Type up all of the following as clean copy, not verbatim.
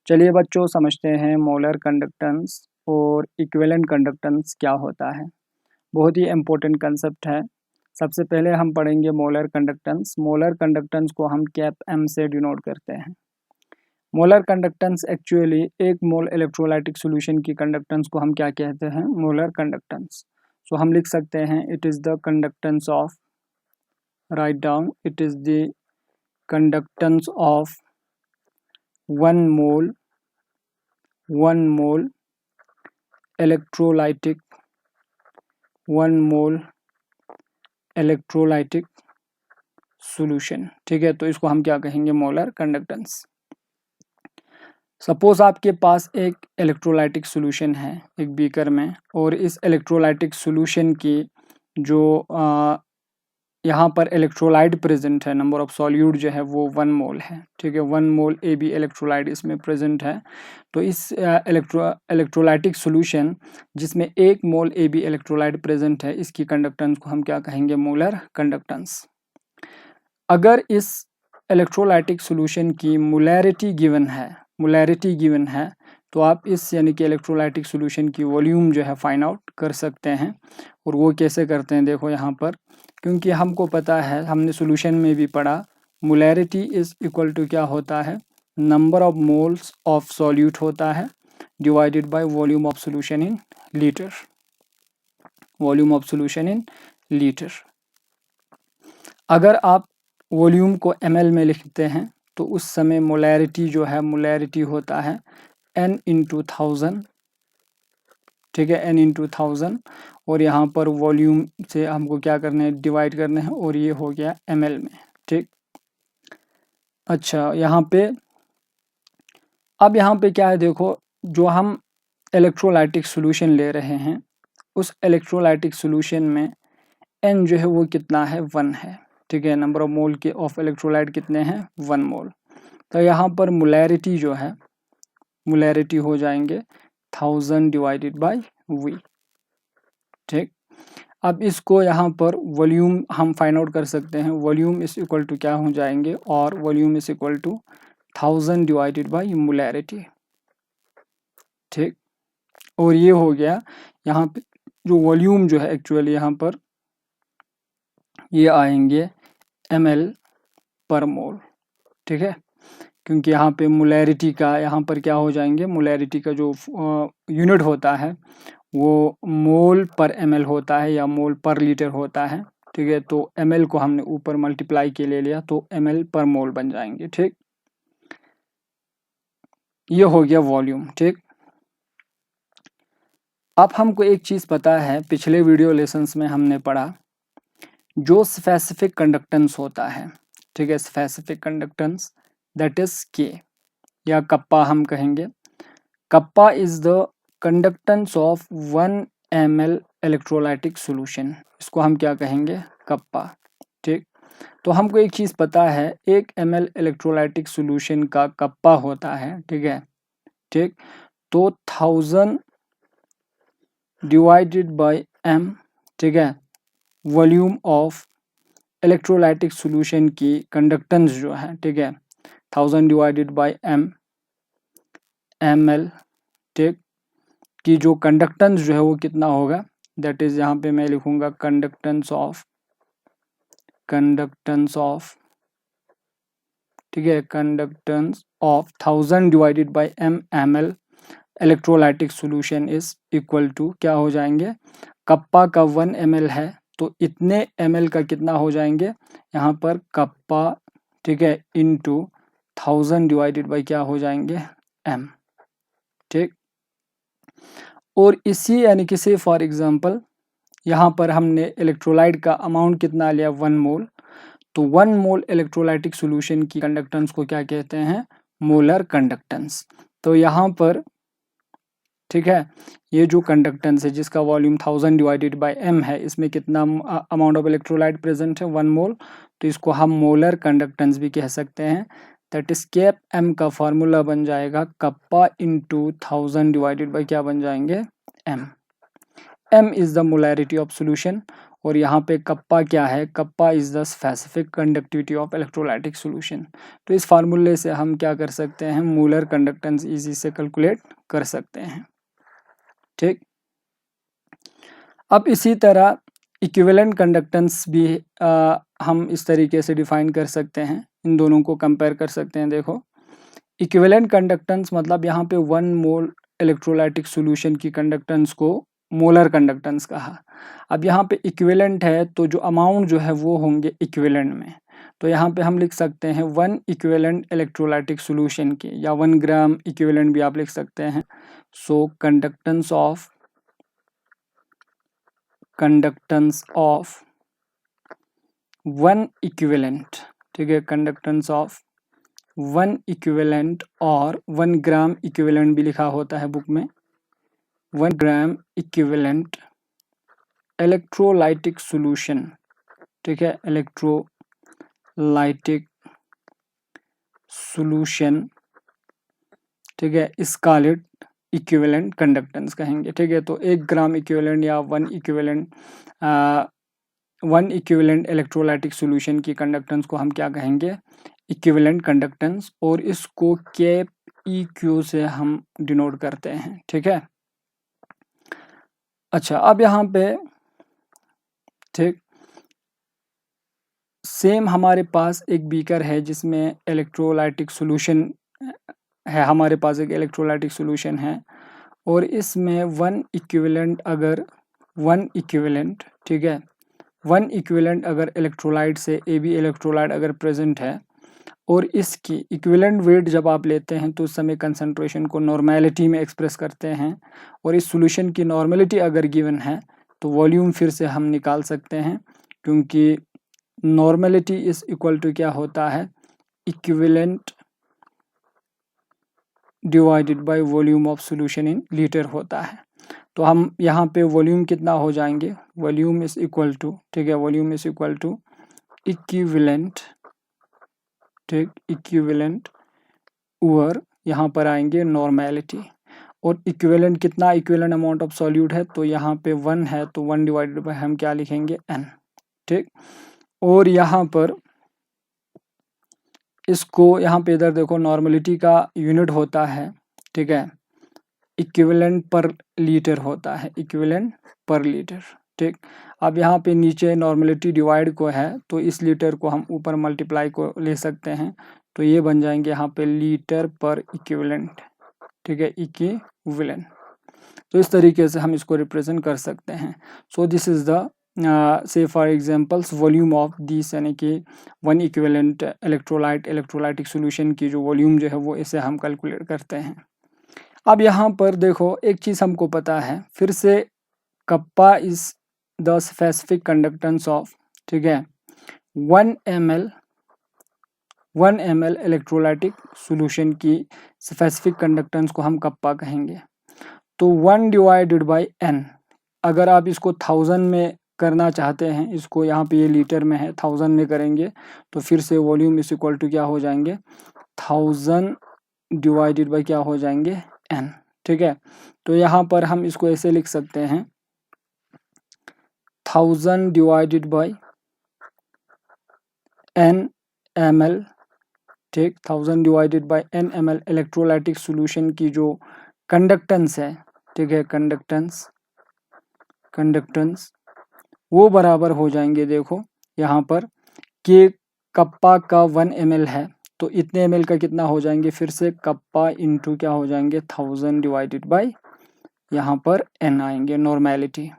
चलिए बच्चों समझते हैं मोलर कंडक्टेंस और इक्विवेलेंट कंडक्टेंस क्या होता है। बहुत ही इम्पोर्टेंट कंसेप्ट है। सबसे पहले हम पढ़ेंगे मोलर कंडक्टेंस। मोलर कंडक्टेंस को हम कैप एम से डिनोट करते हैं। मोलर कंडक्टेंस एक्चुअली एक मोल इलेक्ट्रोलाइटिक सॉल्यूशन की कंडक्टेंस को हम क्या कहते हैं, मोलर कंडक्टेंस। सो हम लिख सकते हैं it is the conductance of, write down, it is the conductance of one mole electrolytic solution. ठीक है, तो इसको हम क्या कहेंगे, मोलर कंडक्टेंस। सपोज आपके पास एक इलेक्ट्रोलाइटिक सॉल्यूशन है एक बीकर में, और इस इलेक्ट्रोलाइटिक सॉल्यूशन की जो यहाँ पर इलेक्ट्रोलाइट प्रेजेंट है, नंबर ऑफ सॉल्यूट जो है वो 1 मोल है। ठीक है, 1 मोल AB इलेक्ट्रोलाइट इसमें प्रेजेंट है। तो इस इलेक्ट्रोलाइटिक सॉल्यूशन जिसमें 1 मोल AB इलेक्ट्रोलाइट प्रेजेंट है, इसकी कंडक्टेंस को हम क्या कहेंगे, मोलर कंडक्टेंस। अगर इस इलेक्ट्रोलाइटिक सॉल्यूशन की मोलैरिटी गिवन है तो आप इस यानी कि इलेक्ट्रोलाइटिक सॉल्यूशन की वॉल्यूम जो है फाइंड आउट कर सकते हैं। और वो कैसे करते हैं, देखो यहाँ पर, क्योंकि हमको पता है, हमने सॉल्यूशन में भी पढ़ा, मोलैरिटी इज इक्वल टू क्या होता है, number of moles of solute होता है divided by volume of solution in litre. अगर आप वॉल्यूम को ml में लिखते हैं तो उस समय मोलैरिटी जो है, मोलैरिटी होता है n इंटू 1000। ठीक है, n इंटू 1000, और यहाँ पर वॉल्यूम से हमको क्या करना है, डिवाइड करना है, और ये हो गया ml में। ठीक, अच्छा, यहाँ पे अब यहाँ पे क्या है, देखो, जो हम इलेक्ट्रोलाइटिक सॉल्यूशन ले रहे हैं, उस इलेक्ट्रोलाइटिक सॉल्यूशन में n जो है वो कितना है, 1 है। ठीक है, नंबर ऑफ मोल के ऑफ इलेक्ट्रोलाइट कितने हैं, 1 मोल। तो यहाँ पर मोलैरिटी जो है, मोलैरिटी हो जाएंगे 1000 डिवाइडेड बाय V। ठीक, अब इसको यहाँ पर वॉल्यूम हम फाइंड आउट कर सकते हैं। वॉल्यूम इज इक्वल टू क्या हो जाएंगे, और volume is equal to 1000 divided by molarity. ठीक, और ये हो गया यहाँ पे जो वॉल्यूम जो है, एक्चुअली यहाँ पर ये आएंगे ml पर मोल। ठीक है, क्योंकि यहाँ पे मोलैरिटी का यहाँ पर क्या हो जाएंगे, मोलैरिटी का जो यूनिट होता है वो मोल पर ml होता है या मोल पर लीटर होता है। ठीक है, तो ml को हमने ऊपर मल्टीप्लाई के ले लिया तो ml पर मोल बन जाएंगे। ठीक, ये हो गया वॉल्यूम। ठीक, अब हमको एक चीज़ पता है, पिछले वीडियो लेसन्स में हमने पढ़ा, जो स्पेसिफिक कंडक्टेंस होता है, ठीक है, specific conductance that is K या कप्पा हम कहेंगे। Kappa is the conductance of 1 ml electrolytic solution. इसको हम क्या कहेंगे, कप्पा। ठीक, तो हमको एक चीज़ पता है, 1 ml इलेक्ट्रोलाइटिक सॉल्यूशन का कप्पा होता है। ठीक है, ठीक, तो 1000 डिवाइडेड बाय m, ठीक है, वॉल्यूम ऑफ इलेक्ट्रोलाइटिक सॉल्यूशन की कंडक्टेंस जो है, ठीक है, 1000 डिवाइडेड बाय ml, ठीक, की जो कंडक्टेंस जो है वो कितना होगा, दैट इज यहाँ पे मैं लिखूंगा कंडक्टेंस ऑफ, ठीक है, conductance of 1000 divided by ml electrolytic solution is equal to क्या हो जाएंगे, कप्पा का 1 ml है तो इतने ml का कितना हो जाएंगे, यहाँ पर कप्पा, ठीक है, इंटू 1000 डिवाइडेड बाय क्या हो जाएंगे, m। ठीक, और इसी यानी कि से फॉर एग्जांपल यहाँ पर हमने इलेक्ट्रोलाइट का अमाउंट कितना लिया, 1 मोल, तो 1 मोल इलेक्ट्रोलाइटिक सॉल्यूशन की कंडक्टेंस को क्या कहते हैं, मोलर कंडक्टेंस। तो यहाँ पर, ठीक है, ये जो कंडक्टेंस है जिसका वॉल्यूम 1000 डिवाइडेड बाय m है, इसमें कितना अमाउंट ऑफ इलेक्ट्रोलाइट प्रेजेंट है, 1 मोल, तो इसको हम मोलर कंडक्टेंस भी कह सकते हैं। दैट इज कैप m का फार्मूला बन जाएगा कप्पा इंटू 1000 डिवाइडेड बाय क्या बन जाएंगे, m। m is the molarity of solution, और यहाँ पे कप्पा क्या है, kappa is the specific conductivity of electrolytic solution. तो इस फार्मूले से हम क्या कर सकते हैं, मोलर कंडक्टेंस इजी से कैलकुलेट कर सकते हैं। ठीक, अब इसी तरह इक्विवेलेंट कंडक्टेंस भी हम इस तरीके से डिफाइन कर सकते हैं, इन दोनों को कंपेयर कर सकते हैं। देखो, इक्विवेलेंट कंडक्टेंस मतलब यहाँ पे 1 मोल इलेक्ट्रोलाइटिक सॉल्यूशन की कंडक्टेंस को मोलर कंडक्टेंस कहा। अब यहाँ पे इक्विवेलेंट है तो जो अमाउंट जो है वो होंगे इक्विवेलेंट में। तो यहाँ पे हम लिख सकते हैं 1 इक्विवेलेंट इलेक्ट्रोलाइटिक सॉल्यूशन की, या 1 ग्राम इक्विवेलेंट भी आप लिख सकते हैं। सो कंडक्टेंस ऑफ 1 इक्विवेलेंट, ठीक है, कंडक्टेंस ऑफ 1 इक्विवेलेंट, और 1 ग्राम इक्विवेलेंट भी लिखा होता है बुक में, 1 ग्राम इक्विवेलेंट इलेक्ट्रोलाइटिक सॉल्यूशन, ठीक है, इलेक्ट्रोलाइटिक सॉल्यूशन, ठीक है, इसका इक्विवेलेंट कंडक्टेंस कहेंगे। ठीक है, तो 1 ग्राम इक्विवेलेंट या 1 इक्विवेलेंट इलेक्ट्रोलाइटिक सॉल्यूशन की कंडक्टेंस को हम क्या कहेंगे, इक्विवेलेंट कंडक्टेंस, और इसको कैप EQ से हम डिनोट करते हैं। ठीक है, अच्छा, अब यहाँ पे ठीक सेम हमारे पास एक बीकर है जिसमें इलेक्ट्रोलाइटिक सॉल्यूशन है, हमारे पास एक इलेक्ट्रोलाइटिक सॉल्यूशन है, और इसमें 1 इक्विवेलेंट ठीक है, 1 इक्विवेलेंट अगर इलेक्ट्रोलाइट से AB इलेक्ट्रोलाइट अगर प्रेजेंट है, और इसकी इक्विवेलेंट वेट जब आप लेते हैं तो उस समय कंसंट्रेशन को नॉर्मेलिटी में एक्सप्रेस करते हैं, और इस सॉल्यूशन की नॉर्मेलिटी अगर गिवन है तो वॉल्यूम फिर से हम निकाल सकते हैं, क्योंकि नॉर्मेलिटी इज इक्वल टू क्या होता है, equivalent divided by volume of solution in litre होता है। तो हम यहाँ पे वॉल्यूम कितना हो जाएंगे, वॉल्यूम इज इक्वल टू, ठीक है, volume is equal to equivalent, ठीक, इक्विवेलेंट ओवर यहाँ पर आएंगे नॉर्मेलिटी, और इक्विवेलेंट कितना, इक्विवेलेंट अमाउंट ऑफ सॉल्यूट है तो यहाँ पे 1 है, तो 1 डिवाइडेड बाय हम क्या लिखेंगे, n। ठीक, और यहाँ पर इसको यहाँ पे इधर देखो, नॉर्मेलिटी का यूनिट होता है, ठीक है, इक्विवेलेंट पर लीटर होता है, इक्विवेलेंट पर लीटर। ठीक, अब यहाँ पे नीचे नॉर्मेलिटी डिवाइड को है तो इस लीटर को हम ऊपर मल्टीप्लाई को ले सकते हैं, तो ये बन जाएंगे यहाँ पे लीटर पर इक्विवेलेंट, ठीक है, इक्विवेलेंट। तो इस तरीके से हम इसको रिप्रेजेंट कर सकते हैं। सो दिस इज द से for examples volume of this, यानी कि 1 इक्विवेलेंट इलेक्ट्रोलाइटिक सॉल्यूशन की जो वॉल्यूम जो है वो इसे हम कैलकुलेट करते हैं। अब यहाँ पर देखो, एक चीज़ हमको पता है फिर से, kappa is the specific conductance of, ठीक है, 1 ml इलेक्ट्रोलाइटिक सॉल्यूशन की स्पेसिफिक कंडक्टेंस को हम कप्पा कहेंगे। तो 1 डिवाइडेड बाय n, अगर आप इसको 1000 में करना चाहते हैं, इसको यहाँ पे ये लीटर में है, 1000 में करेंगे तो फिर से वॉल्यूम इज इक्वल टू क्या हो जाएंगे, 1000 डिवाइडेड बाय क्या हो जाएंगे, n। ठीक है, तो यहाँ पर हम इसको ऐसे लिख सकते हैं, 1000 डिवाइडेड बाय n ml, ठीक, 1000 divided bye n ml electrolytic solution की जो कंडक्टेंस है, ठीक है, कंडक्टेंस वो बराबर हो जाएंगे, देखो यहाँ पर कि कप्पा का 1 ml है तो इतने ml का कितना हो जाएंगे, फिर से कप्पा इंटू क्या हो जाएंगे, 1000 डिवाइडेड बाय यहाँ पर n आएंगे नॉर्मेलिटी,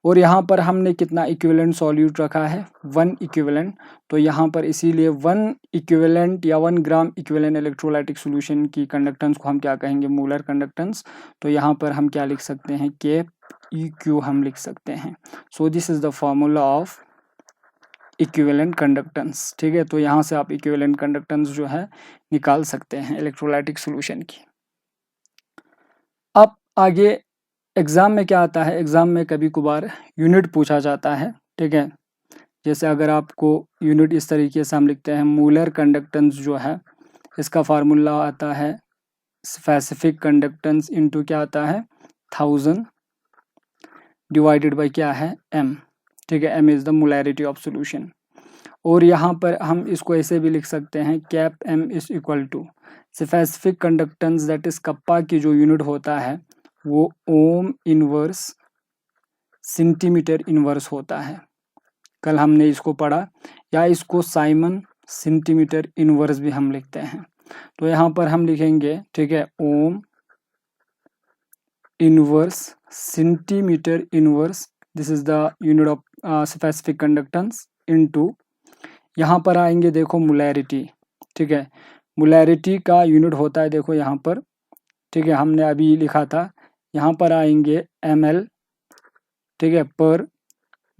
और यहाँ पर हमने कितना इक्विवेलेंट सॉल्यूट रखा है, 1 इक्विवेलेंट, तो यहाँ पर इसीलिए 1 इक्विवेलेंट या 1 ग्राम इक्विवेलेंट इलेक्ट्रोलाइटिक सॉल्यूशन की कंडक्टेंस को हम क्या कहेंगे, मोलर कंडक्टेंस। तो यहाँ पर हम क्या लिख सकते हैं, कैप EQ हम लिख सकते हैं। So this is the formula of equivalent conductance. ठीक है, तो यहाँ से आप इक्विवेलेंट कंडक्टेंस जो है निकाल सकते हैं इलेक्ट्रोलाइटिक सॉल्यूशन की। अब आगे एग्ज़ाम में क्या आता है, एग्ज़ाम में कभी कभार यूनिट पूछा जाता है। ठीक है, जैसे अगर आपको यूनिट इस तरीके से हम लिखते हैं, मोलर कंडक्टेंस जो है इसका फार्मूला आता है स्पेसिफिक कंडक्टेंस इनटू क्या आता है, 1000 डिवाइडेड बाय क्या है, m। ठीक है, m is the molarity of solution. और यहाँ पर हम इसको ऐसे भी लिख सकते हैं, cap m is equal to specific conductance that is kappa की जो यूनिट होता है वो ओम इनवर्स सेंटीमीटर इनवर्स होता है, कल हमने इसको पढ़ा, या इसको साइमन सेंटीमीटर इनवर्स भी हम लिखते हैं। तो यहाँ पर हम लिखेंगे, ठीक है, ohm inverse centimetre inverse, this is the unit of specific conductance, into यहाँ पर आएंगे देखो मोलैरिटी, ठीक है, मोलैरिटी का यूनिट होता है देखो यहाँ पर, ठीक है, हमने अभी लिखा था, यहाँ पर आएंगे ml, ठीक है, पर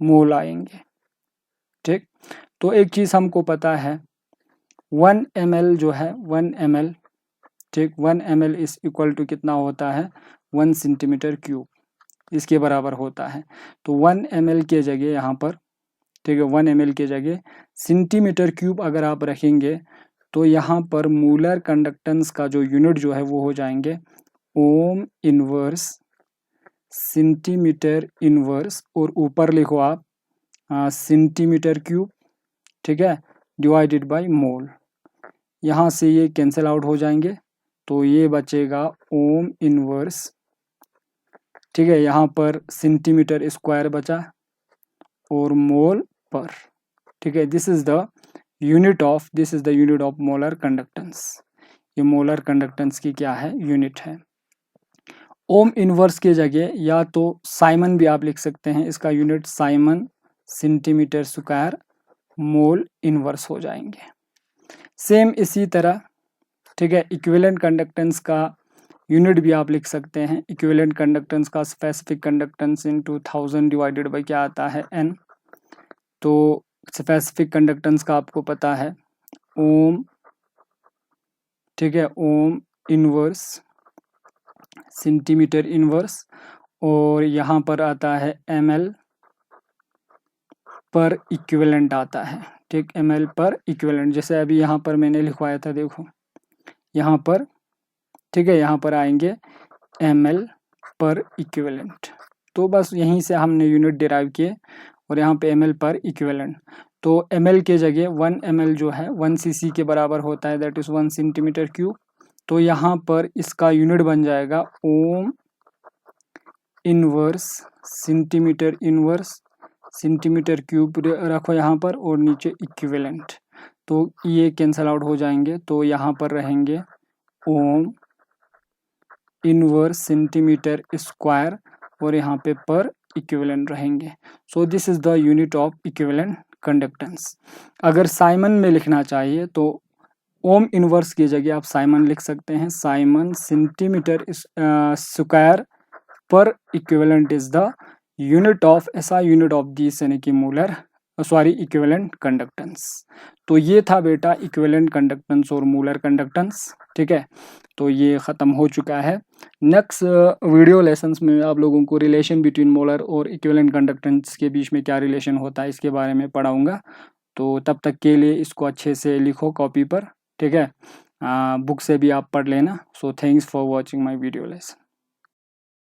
मोल आएंगे, ठीक। तो एक चीज़ हमको पता है 1 ml जो है 1 ml, ठीक, 1 ml इज इक्वल टू कितना होता है 1 सेंटीमीटर क्यूब, इसके बराबर होता है। तो 1 ml के जगह यहाँ पर, ठीक है, 1 ml के जगह सेंटीमीटर क्यूब अगर आप रखेंगे तो यहाँ पर मोलर कंडक्टेंस का जो यूनिट जो है वो हो जाएंगे ओम इनवर्स सेंटीमीटर इनवर्स, और ऊपर लिखो आप सेंटीमीटर क्यूब, ठीक है, डिवाइडेड बाय मोल। यहाँ से ये कैंसिल आउट हो जाएंगे, तो ये बचेगा ओम इनवर्स, ठीक है, यहाँ पर सेंटीमीटर स्क्वायर बचा और मोल पर, ठीक है, this is the unit of molar conductance. ये मोलर कंडक्टेंस की क्या है, यूनिट है। ओम इनवर्स के जगह या तो साइमन भी आप लिख सकते हैं, इसका unit Simon centimetre square mole inverse हो जाएंगे। सेम इसी तरह, ठीक है, इक्विवेलेंट कंडक्टेंस का यूनिट भी आप लिख सकते हैं। इक्विवेलेंट कंडक्टेंस का specific conductance into 1000 divided bye क्या आता है n। तो स्पेसिफिक कंडक्टेंस का आपको पता है ओम, ठीक है, ओम इनवर्स सेंटीमीटर इनवर्स, और यहाँ पर आता है ml पर इक्विवेलेंट आता है, ठीक, ml पर इक्विवेलेंट, जैसे अभी यहाँ पर मैंने लिखवाया था देखो यहाँ पर, ठीक है, यहाँ पर आएंगे ml पर इक्विवेलेंट। तो बस यहीं से हमने यूनिट डिराइव किए, और यहाँ पे ml पर इक्विवेलेंट। तो ml के जगह 1 ml जो है 1 cc के बराबर होता है, दैट इज 1 सेंटीमीटर क्यूब। तो यहाँ पर इसका यूनिट बन जाएगा ohm inverse centimetre inverse, centimetre cube रखो यहाँ पर, और नीचे इक्विवेलेंट, तो ये कैंसल आउट हो जाएंगे। तो यहाँ पर रहेंगे ओम इनवर्स सेंटीमीटर स्क्वायर, और यहाँ पे पर इक्विवेलेंट रहेंगे। So this is the unit of equivalent conductance. अगर साइमन में लिखना चाहिए तो ओम इनवर्स की जगह आप साइमन लिख सकते हैं, साइमन सेंटीमीटर स्क्वायर पर equivalent is the unit of ऐसा यूनिट ऑफ दिस, यानी कि मोलर इक्विवेलेंट कंडक्टेंस। तो ये था बेटा इक्विवेलेंट कंडक्टेंस और मोलर कंडक्टेंस, ठीक है। तो ये ख़त्म हो चुका है। नेक्स्ट वीडियो लेसन्स में आप लोगों को रिलेशन बिटवीन मोलर और इक्विवेलेंट कंडक्टेंस के बीच में क्या रिलेशन होता है इसके बारे में पढ़ाऊंगा। तो तब तक के लिए इसको अच्छे से लिखो कॉपी पर, ठीक है, बुक से भी आप पढ़ लेना। So thanks for watching my video lesson.